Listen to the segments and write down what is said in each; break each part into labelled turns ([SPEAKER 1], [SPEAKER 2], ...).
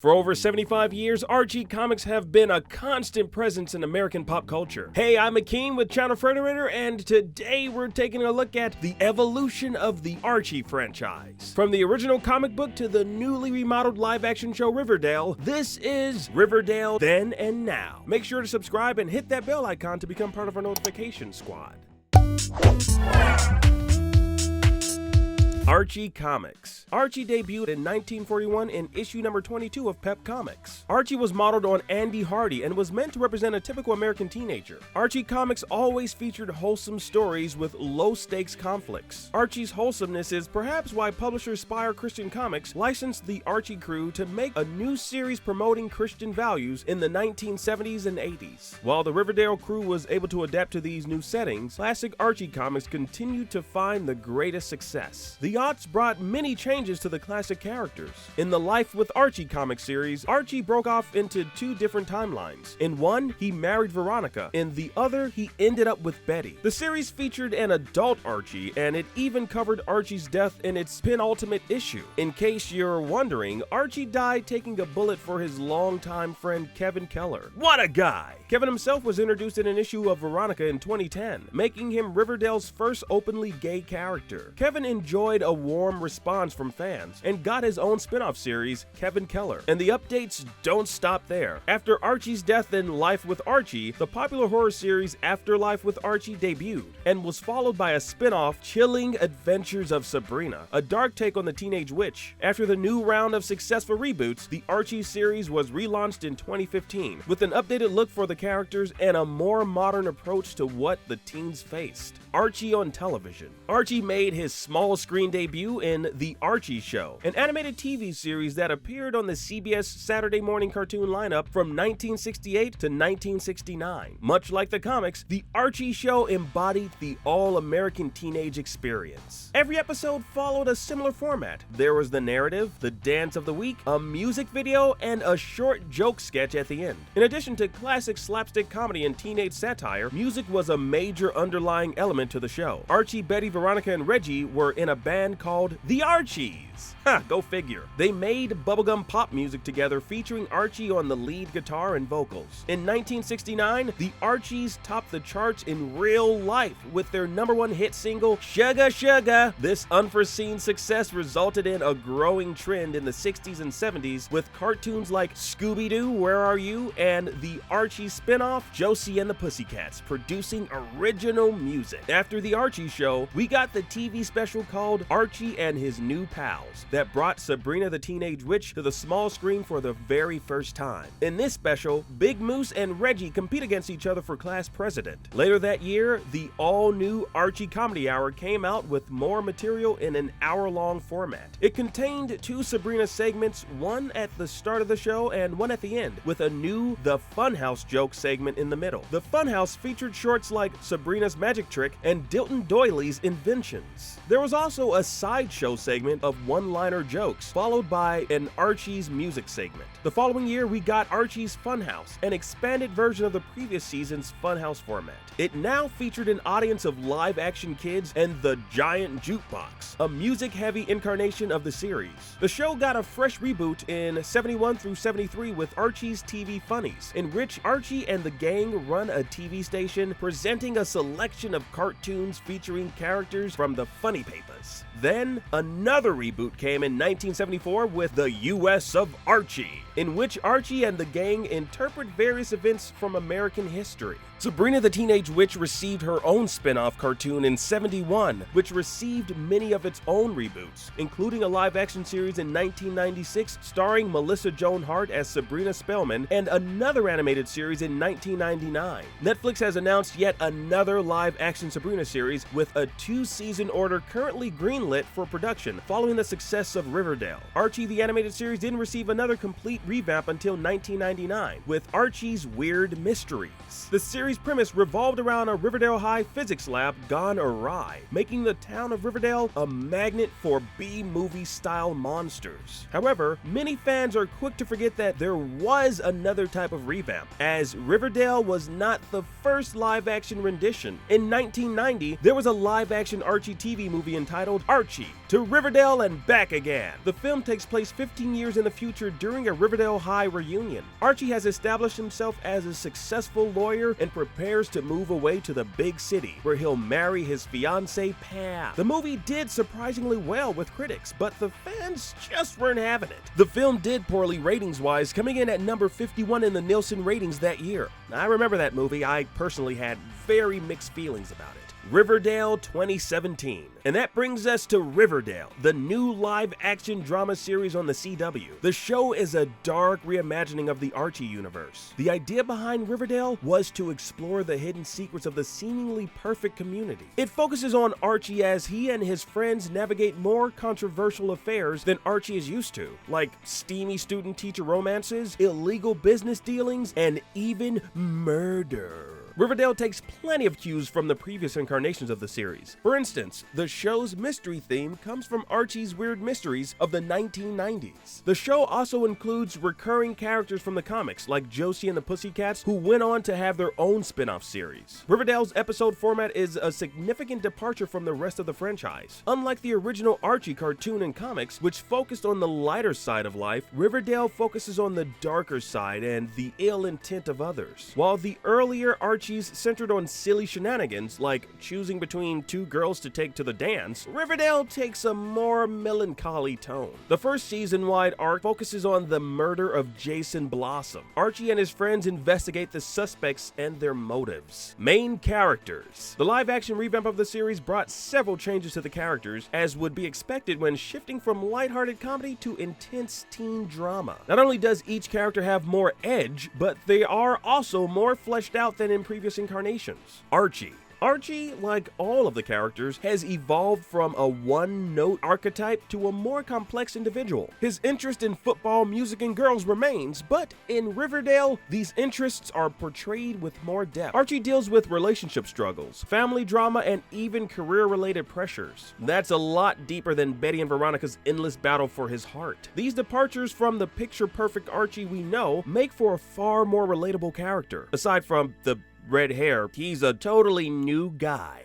[SPEAKER 1] For over 75 years, Archie Comics have been a constant presence in American pop culture. Hey, I'm Akeem with ChannelFrederator, and today we're taking a look at the evolution of the Archie franchise. From the original comic book to the newly remodeled live-action show Riverdale, this is Riverdale Then and Now. Make sure to subscribe and hit that bell icon to become part of our notification squad. Archie Comics. Archie debuted in 1941 in issue number 22 of Pep Comics. Archie was modeled on Andy Hardy and was meant to represent a typical American teenager. Archie Comics always featured wholesome stories with low-stakes conflicts. Archie's wholesomeness is perhaps why publisher Spire Christian Comics licensed the Archie crew to make a new series promoting Christian values in the 1970s and 80s. While the Riverdale crew was able to adapt to these new settings, classic Archie Comics continued to find the greatest success. The aughts brought many changes to the classic characters. In the Life with Archie comic series, Archie broke off into two different timelines. In one, he married Veronica. In the other, he ended up with Betty. The series featured an adult Archie, and it even covered Archie's death in its penultimate issue. In case you're wondering, Archie died taking a bullet for his longtime friend Kevin Keller. What a guy! Kevin himself was introduced in an issue of Veronica in 2010, making him Riverdale's first openly gay character. Kevin enjoyed a warm response from fans and got his own spin-off series, Kevin Keller. And the updates don't stop there. After Archie's death in Life with Archie, the popular horror series Afterlife with Archie debuted and was followed by a spin-off, Chilling Adventures of Sabrina, a dark take on the teenage witch. After the new round of successful reboots, the Archie series was relaunched in 2015 with an updated look for the characters and a more modern approach to what the teens faced. Archie on television. Archie made his small screen debut in The Archie Show, an animated TV series that appeared on the CBS Saturday morning cartoon lineup from 1968 to 1969. Much like the comics, The Archie Show embodied the all-American teenage experience. Every episode followed a similar format. There was the narrative, the dance of the week, a music video, and a short joke sketch at the end. In addition to classic slapstick comedy and teenage satire, music was a major underlying element to the show. Archie, Betty, Veronica, and Reggie were in a band called The Archies. Ha, go figure. They made bubblegum pop music together featuring Archie on the lead guitar and vocals. In 1969, the Archies topped the charts in real life with their #1 hit single, Sugar Sugar. This unforeseen success resulted in a growing trend in the 60s and 70s with cartoons like Scooby-Doo, Where Are You? And the Archie spin-off, Josie and the Pussycats, producing original music. After The Archie Show, we got the TV special called Archie and His New Pals that brought Sabrina the Teenage Witch to the small screen for the very first time. In this special, Big Moose and Reggie compete against each other for class president. Later that year, the all-new Archie Comedy Hour came out with more material in an hour-long format. It contained two Sabrina segments, one at the start of the show and one at the end, with a new The Funhouse joke segment in the middle. The Funhouse featured shorts like Sabrina's Magic Trick and Dilton Doiley's Inventions. There was also a sideshow segment of one-liner jokes, followed by an Archie's music segment. The following year, we got Archie's Funhouse, an expanded version of the previous season's Funhouse format. It now featured an audience of live-action kids and the Giant Jukebox, a music-heavy incarnation of the series. The show got a fresh reboot in 71 through 73 with Archie's TV Funnies, in which Archie and the gang run a TV station presenting a selection of cartoons featuring characters from the Funny Papers. Then, another reboot came in 1974 with The U.S. of Archie, in which Archie and the gang interpret various events from American history. Sabrina the Teenage Witch received her own spin-off cartoon in 71, which received many of its own reboots, including a live-action series in 1996 starring Melissa Joan Hart as Sabrina Spellman, and another animated series in 1999. Netflix has announced yet another live-action Sabrina series with a 2-season order currently greenlit for production, following the success of Riverdale. Archie the Animated Series didn't receive another complete revamp until 1999, with Archie's Weird Mysteries. The series premise revolved around a Riverdale High physics lab gone awry, making the town of Riverdale a magnet for B-movie style monsters. However, many fans are quick to forget that there was another type of revamp, as Riverdale was not the first live-action rendition. In 1990, there was a live-action Archie TV movie entitled Archie, to Riverdale and back again. The film takes place 15 years in the future during a Riverdale High reunion. Archie has established himself as a successful lawyer and prepares to move away to the big city, where he'll marry his fiancée Pam. The movie did surprisingly well with critics, but the fans just weren't having it. The film did poorly ratings-wise, coming in at number 51 in the Nielsen ratings that year. I remember that movie. I personally had very mixed feelings about it. Riverdale 2017. And that brings us to Riverdale, the new live-action drama series on the CW. The show is a dark reimagining of the Archie universe. The idea behind Riverdale was to explore the hidden secrets of the seemingly perfect community. It focuses on Archie as he and his friends navigate more controversial affairs than Archie is used to, like steamy student-teacher romances, illegal business dealings, and even murder. Riverdale takes plenty of cues from the previous incarnations of the series. For instance, the show's mystery theme comes from Archie's Weird Mysteries of the 1990s. The show also includes recurring characters from the comics, like Josie and the Pussycats, who went on to have their own spin-off series. Riverdale's episode format is a significant departure from the rest of the franchise. Unlike the original Archie cartoon and comics, which focused on the lighter side of life, Riverdale focuses on the darker side and the ill intent of others. While the earlier Archie centered on silly shenanigans like choosing between two girls to take to the dance, Riverdale takes a more melancholy tone. The first season-wide arc focuses on the murder of Jason Blossom. Archie and his friends investigate the suspects and their motives. Main characters. The live-action revamp of the series brought several changes to the characters, as would be expected when shifting from lighthearted comedy to intense teen drama. Not only does each character have more edge, but they are also more fleshed out than in previous incarnations. Archie, like all of the characters, has evolved from a one-note archetype to a more complex individual. His interest in football, music, and girls remains, but in Riverdale, these interests are portrayed with more depth. Archie deals with relationship struggles, family drama, and even career-related pressures. That's a lot deeper than Betty and Veronica's endless battle for his heart. These departures from the picture-perfect Archie we know make for a far more relatable character. Aside from the red hair, he's a totally new guy.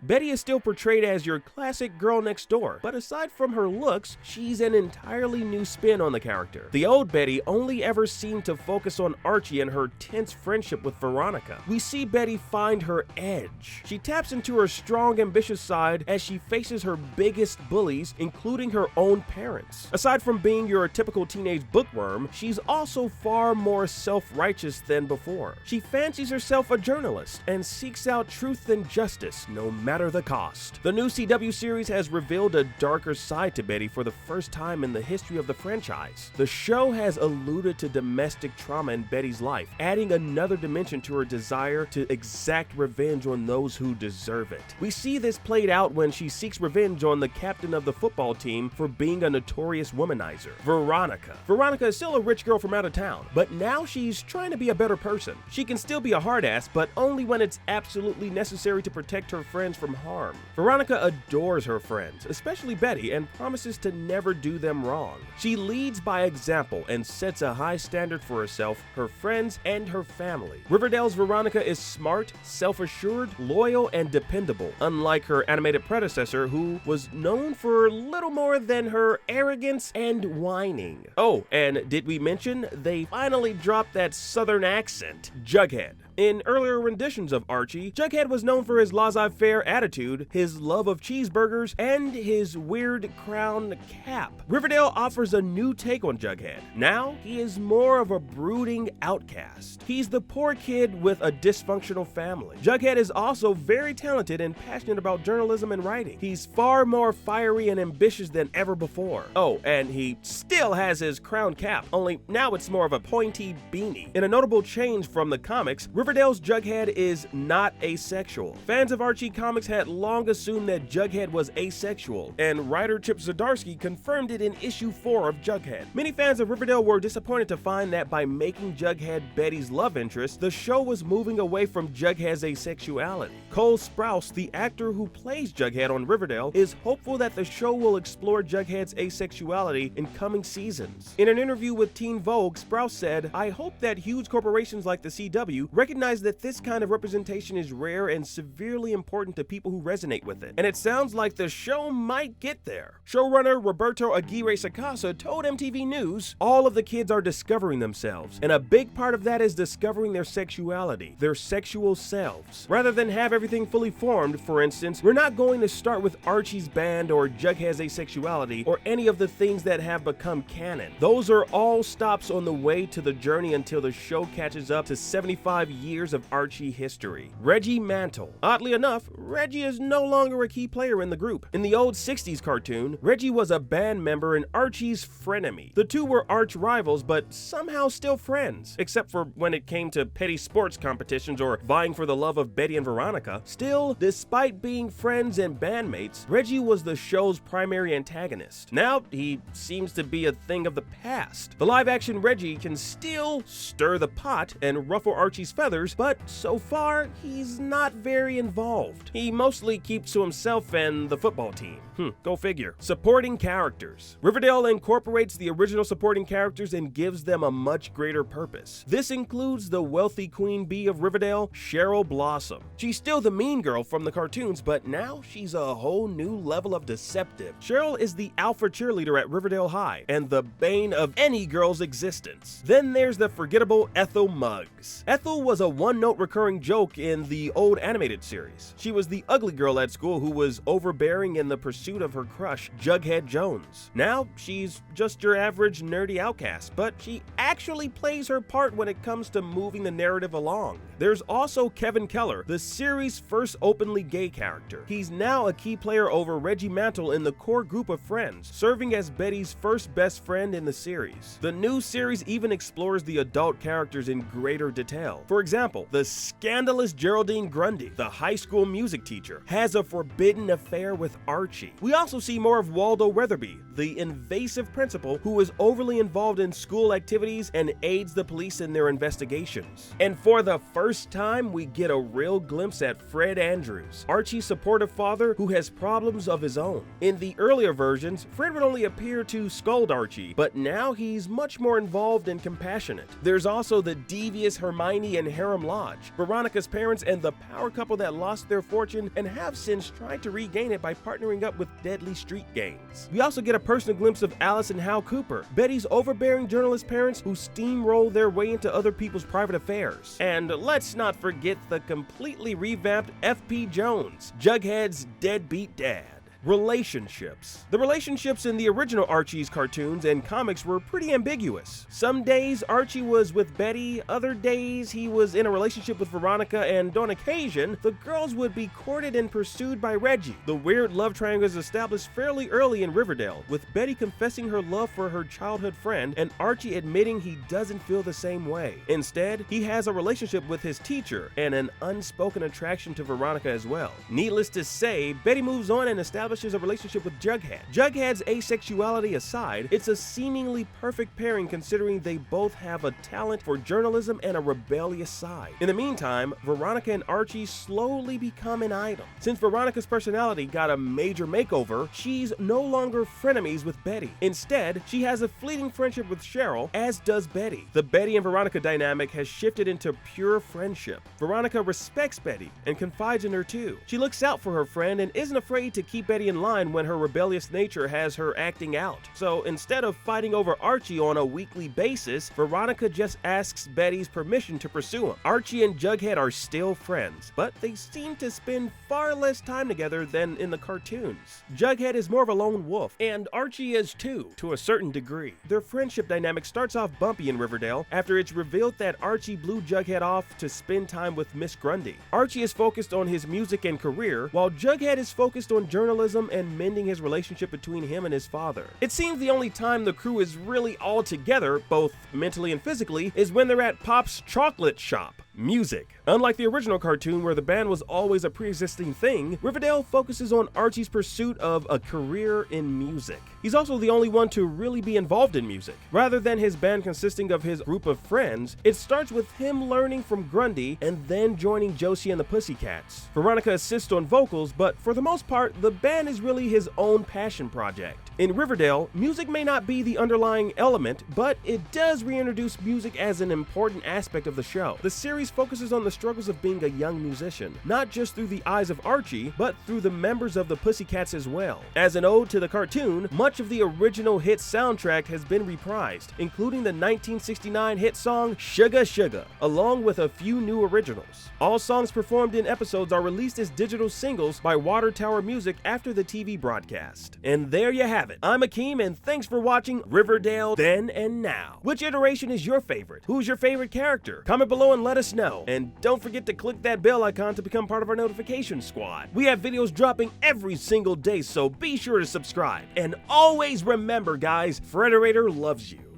[SPEAKER 1] Betty is still portrayed as your classic girl next door, but aside from her looks, she's an entirely new spin on the character. The old Betty only ever seemed to focus on Archie and her tense friendship with Veronica. We see Betty find her edge. She taps into her strong, ambitious side as she faces her biggest bullies, including her own parents. Aside from being your typical teenage bookworm, she's also far more self-righteous than before. She fancies herself a journalist and seeks out truth and justice, no matter the cost. The new CW series has revealed a darker side to Betty for the first time in the history of the franchise. The show has alluded to domestic trauma in Betty's life, adding another dimension to her desire to exact revenge on those who deserve it. We see this played out when she seeks revenge on the captain of the football team for being a notorious womanizer, Veronica. Veronica is still a rich girl from out of town, but now she's trying to be a better person. She can still be a hard ass, but only when it's absolutely necessary to protect her friends from harm. Veronica adores her friends, especially Betty, and promises to never do them wrong. She leads by example and sets a high standard for herself, her friends, and her family. Riverdale's Veronica is smart, self-assured, loyal, and dependable, unlike her animated predecessor, who was known for little more than her arrogance and whining. Oh, and did we mention they finally dropped that southern accent? Jughead. In earlier renditions of Archie, Jughead was known for his laissez-faire attitude, his love of cheeseburgers, and his weird crown cap. Riverdale offers a new take on Jughead. Now, he is more of a brooding outcast. He's the poor kid with a dysfunctional family. Jughead is also very talented and passionate about journalism and writing. He's far more fiery and ambitious than ever before. Oh, and he still has his crown cap, only now it's more of a pointy beanie. In a notable change from the comics, Riverdale's Jughead is not asexual. Fans of Archie Comics had long assumed that Jughead was asexual, and writer Chip Zdarsky confirmed it in issue 4 of Jughead. Many fans of Riverdale were disappointed to find that by making Jughead Betty's love interest, the show was moving away from Jughead's asexuality. Cole Sprouse, the actor who plays Jughead on Riverdale, is hopeful that the show will explore Jughead's asexuality in coming seasons. In an interview with Teen Vogue, Sprouse said, "I hope that huge corporations like the CW recognize recognize that this kind of representation is rare and severely important to people who resonate with it, and it sounds like the show might get there. Showrunner Roberto Aguirre Sacasa told MTV News, "All of the kids are discovering themselves, and a big part of that is discovering their sexuality, their sexual selves. Rather than have everything fully formed, for instance, we're not going to start with Archie's band or Jughead's asexuality or any of the things that have become canon. Those are all stops on the way to the journey until the show catches up to 75 years of Archie history." Reggie Mantle. Oddly enough, Reggie is no longer a key player in the group. In the old 60s cartoon, Reggie was a band member and Archie's frenemy. The two were arch rivals, but somehow still friends, except for when it came to petty sports competitions or vying for the love of Betty and Veronica. Still, despite being friends and bandmates, Reggie was the show's primary antagonist. Now, he seems to be a thing of the past. The live-action Reggie can still stir the pot and ruffle Archie's feathers, but so far, he's not very involved. He mostly keeps to himself and the football team. Go figure. Supporting characters. Riverdale incorporates the original supporting characters and gives them a much greater purpose. This includes the wealthy queen bee of Riverdale, Cheryl Blossom. She's still the mean girl from the cartoons, but now she's a whole new level of deceptive. Cheryl is the alpha cheerleader at Riverdale High, and the bane of any girl's existence. Then there's the forgettable Ethel Muggs. Ethel was a one-note recurring joke in the old animated series. She was the ugly girl at school who was overbearing in the pursuit of her crush, Jughead Jones. Now, she's just your average nerdy outcast, but she actually plays her part when it comes to moving the narrative along. There's also Kevin Keller, the series' first openly gay character. He's now a key player over Reggie Mantle in the core group of friends, serving as Betty's first best friend in the series. The new series even explores the adult characters in greater detail. For example, the scandalous Geraldine Grundy, the high school music teacher, has a forbidden affair with Archie. We also see more of Waldo Weatherby, the invasive principal who is overly involved in school activities and aids the police in their investigations. And for the first time, we get a real glimpse at Fred Andrews, Archie's supportive father who has problems of his own. In the earlier versions, Fred would only appear to scold Archie, but now he's much more involved and compassionate. There's also the devious Hermione and Harem Lodge, Veronica's parents and the power couple that lost their fortune and have since tried to regain it by partnering up with deadly street gangs. We also get a personal glimpse of Alice and Hal Cooper, Betty's overbearing journalist parents who steamroll their way into other people's private affairs. And let's not forget the completely revamped F.P. Jones, Jughead's deadbeat dad. Relationships. The relationships in the original Archie's cartoons and comics were pretty ambiguous. Some days Archie was with Betty, other days he was in a relationship with Veronica, and on occasion, the girls would be courted and pursued by Reggie. The weird love triangle is established fairly early in Riverdale, with Betty confessing her love for her childhood friend and Archie admitting he doesn't feel the same way. Instead, he has a relationship with his teacher and an unspoken attraction to Veronica as well. Needless to say, Betty moves on and establishes a relationship with Jughead. Jughead's asexuality aside, it's a seemingly perfect pairing considering they both have a talent for journalism and a rebellious side. In the meantime, Veronica and Archie slowly become an item. Since Veronica's personality got a major makeover, she's no longer frenemies with Betty. Instead, she has a fleeting friendship with Cheryl, as does Betty. The Betty and Veronica dynamic has shifted into pure friendship. Veronica respects Betty and confides in her too. She looks out for her friend and isn't afraid to keep Betty in line when her rebellious nature has her acting out. So instead of fighting over Archie on a weekly basis, Veronica just asks Betty's permission to pursue him. Archie and Jughead are still friends, but they seem to spend far less time together than in the cartoons. Jughead is more of a lone wolf, and Archie is too, to a certain degree. Their friendship dynamic starts off bumpy in Riverdale after it's revealed that Archie blew Jughead off to spend time with Miss Grundy. Archie is focused on his music and career, while Jughead is focused on journalism and mending his relationship between him and his father. It seems the only time the crew is really all together, both mentally and physically, is when they're at Pop's chocolate shop. Music. Unlike the original cartoon where the band was always a pre-existing thing, Riverdale focuses on Archie's pursuit of a career in music. He's also the only one to really be involved in music. Rather than his band consisting of his group of friends, it starts with him learning from Grundy and then joining Josie and the Pussycats. Veronica assists on vocals, but for the most part, the band is really his own passion project. In Riverdale, music may not be the underlying element, but it does reintroduce music as an important aspect of the show. The series series focuses on the struggles of being a young musician, not just through the eyes of Archie, but through the members of the Pussycats as well. As an ode to the cartoon, much of the original hit soundtrack has been reprised, including the 1969 hit song Sugar Sugar, along with a few new originals. All songs performed in episodes are released as digital singles by Water Tower Music after the TV broadcast. And there you have it. I'm Akeem, and thanks for watching Riverdale Then and Now. Which iteration is your favorite? Who's your favorite character? Comment below and let us know. And don't forget to click that bell icon to become part of our notification squad. We have videos dropping every single day, so be sure to subscribe. And always remember, guys, Frederator loves you.